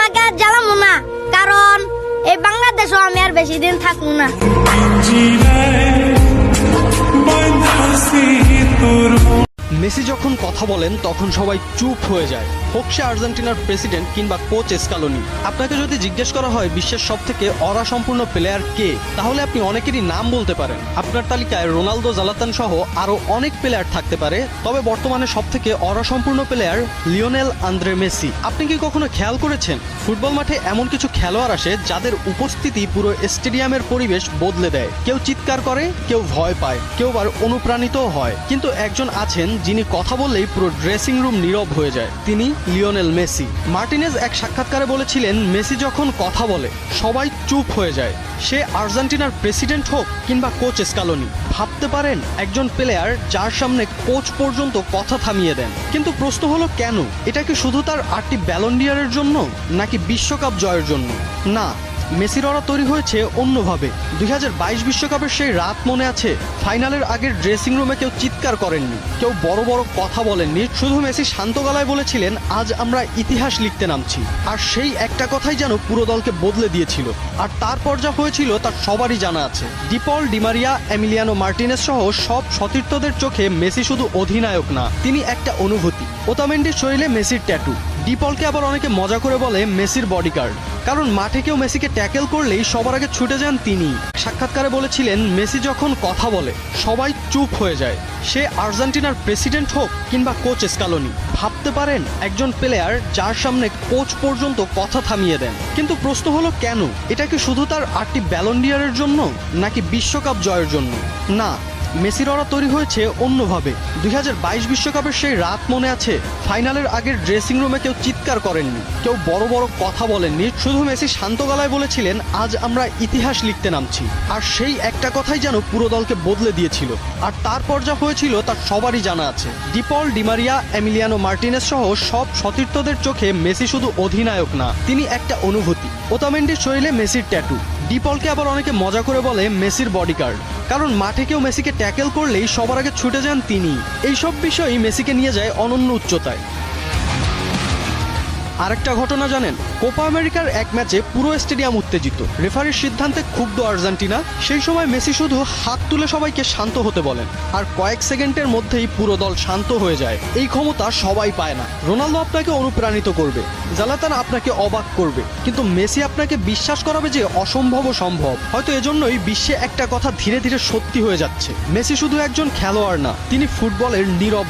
আল্লাহকে আর জ্বালামো না, কারণ এই বাংলাদেশও আমি আর বেশি দিন থাকবো না। মেসি যখন কথা বলেন তখন সবাই চুপ হয়ে যায়, হোক সে আর্জেন্টিনার প্রেসিডেন্ট কিংবা কোচ স্কালোনি। আপনাকে যদি জিজ্ঞেস করা হয় বিশ্বের সবথেকে অরাসম্পূর্ণ প্লেয়ার কে, তাহলে আপনি অনেকেরই নাম বলতে পারেন। আপনার তালিকায় রোনালদো, জালাতান সহ আরো অনেক প্লেয়ার থাকতে পারে, তবে বর্তমানে সবথেকে অরাসম্পূর্ণ প্লেয়ার লিওনেল আন্দ্রে মেসি। আপনি কি কখনো খেয়াল করেছেন ফুটবল মাঠে এমন কিছু খেলোয়াড় আসে যাদের উপস্থিতি পুরো স্টেডিয়ামের পরিবেশ বদলে দেয়? কেউ চিৎকার করে, কেউ ভয় পায়, কেউ আবার অনুপ্রাণিতও হয়, কিন্তু একজন আছেন যিনি কথা বললেই পুরো ড্রেসিং রুম নীরব হয়ে যায়। তিনি লিওনেল মেসি। মার্টিনেজ এক সাক্ষাৎকারে বলেছিলেন, মেসি যখন কথা বলে সবাই চুপ হয়ে যায়, সে আর্জেন্টিনার প্রেসিডেন্ট হোক কিংবা কোচ স্কালোনি। ভাবতে পারেন, একজন প্লেয়ার যার সামনে কোচ পর্যন্ত কথা থামিয়ে দেন। কিন্তু প্রশ্ন হলো কেন? এটা কি শুধু তার 8টি ব্যালন ডি'অরের জন্য, নাকি বিশ্বকাপ জয়ের জন্য? না, মেসির ওরা তৈরি হয়েছে অন্যভাবে। 2022 বিশ্বকাপের সেই রাত মনে আছে? ফাইনালের আগের ড্রেসিং রুমে কেউ চিৎকার করেননি, কেউ বড় বড় কথা বলেননি, শুধু মেসি শান্ত গলায় বলেছিলেন, আজ আমরা ইতিহাস লিখতে নামছি। আর সেই একটা কথাই যেন পুরো দলকে বদলে দিয়েছিল। আর তারপর যা হয়েছিল তার সবারই জানা আছে। ডিপল, ডিমারিয়া, এমিলিয়ানো মার্টিনেজ সহ সব সতীর্থদের চোখে মেসি শুধু অধিনায়ক না, তিনি একটা অনুভূতি। ওতামেন্ডির শরীরে মেসির ট্যাটু। ডিপলকে আবার অনেকে মজা করে বলে মেসির বডিগার্ড, কারণ মাঠে কেউ মেসিকে ট্যাকেল করলেই সবার আগে ছুটে যান তিনি। সাক্ষাৎকারে বলেছিলেন, মেসি যখন কথা বলে সবাই চুপ হয়ে যায়, সে আর্জেন্টিনার প্রেসিডেন্ট হোক কিংবা কোচ স্কালোনি। ভাবতে পারেন, একজন প্লেয়ার যার সামনে কোচ পর্যন্ত কথা থামিয়ে দেন। কিন্তু প্রশ্ন হলো কেন? এটা কি শুধু তার 8টি ব্যালন ডি'অরের জন্য, নাকি বিশ্বকাপ জয়ের জন্য? না, মেসির ওরা তৈরি হয়েছে অন্যভাবে। 2022 বিশ্বকাপের সেই রাত মনে আছে? ফাইনালের আগের ড্রেসিং রুমে কেউ চিৎকার করেননি, কেউ বড় বড় কথা বলেননি, শুধু মেসি শান্ত গলায় বলেছিলেন, আজ আমরা ইতিহাস লিখতে নামছি। আর সেই একটা কথাই যেন পুরো দলকে বদলে দিয়েছিল। আর তারপর যা হয়েছিল তার সবারই জানা আছে। ডিপল, ডিমারিয়া, এমিলিয়ানো মার্টিনেজ সহ সব সতীর্থদের চোখে মেসি শুধু অধিনায়ক না, তিনি একটা অনুভূতি। ওতামেন্ডির শরীরে মেসির ট্যাটু। ডিপলকে আবার অনেকে মজা করে বলে মেসির বডিগার্ড, কারণ মাঠে কেউ মেসিকে ট্যাকেল করলেই সবার আগে ছুটে যান তিনি। এইসব বিষয়ই মেসিকে নিয়ে যায় অনন্য উচ্চতায়। আরেকটা ঘটনা জানেন? কোপা আমেরিকার এক ম্যাচে পুরো স্টেডিয়াম উত্তেজিত, রেফারির সিদ্ধান্তে ক্ষুব্ধ আর্জেন্টিনা। সেই সময় মেসি শুধু হাত তুলে সবাইকে শান্ত হতে বলেন, আর কয়েক সেকেন্ডের মধ্যেই পুরো দল শান্ত হয়ে যায়। এই ক্ষমতা সবাই পায় না। রোনালদো আপনাকে অনুপ্রাণিত করবে, জালাতান আপনাকে অবাক করবে, কিন্তু মেসি আপনাকে বিশ্বাস করাবে যে অসম্ভবও সম্ভব। হয়তো এজন্যই বিশ্বে একটা কথা ধীরে ধীরে সত্যি হয়ে যাচ্ছে, মেসি শুধু একজন খেলোয়াড় না, তিনি ফুটবলের নীরব